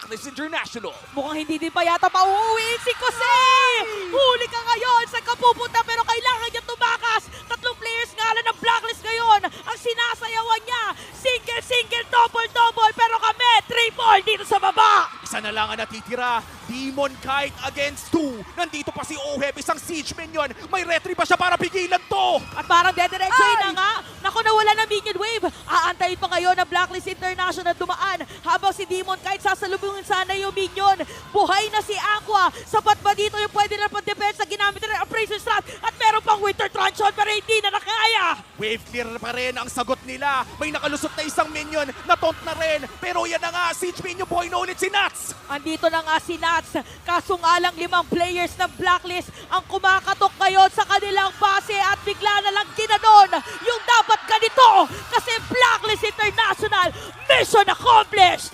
Blacklist International. Mukhang hindi din pa yata pauuwiin si Jose! Huli ka ngayon sa kapupunta pero kailangan niya tumakas. 3 players nga lang ng Blacklist ngayon ang sinasayawan niya. Single, double pero kami, triple dito sa baba. Isa na lang ang natitira. Demon Kite against 2. Nandito pa si Oheb, isang siege minion. May retry ba siya para pigilan to? At parang dediretsuhin na nga. Naku, nawala na minion wave. Aantayin pa ngayon ng Blacklist International dumaan habang si Demon kahit sasalubungin sana yung minion. Buhay na si Aqua. Sapat ba dito yung pwede na pang-defense na ginamit na ng Appraiser Strat at meron pang Winter Truncheon pero hindi na nakaya. Wave clear pa rin ang sagot nila. May nakalusot na isang minion, nataunt na rin. Pero yan na nga, siege minion, buhay na ulit si Nats. Andito na nga si Nats. Kaso nga lang 5 players ng Blacklist ang kumakatok ngayon sa kanilang base at bigla na lang ginanon yung dapat ganito kasi Blacklist International mission accomplished!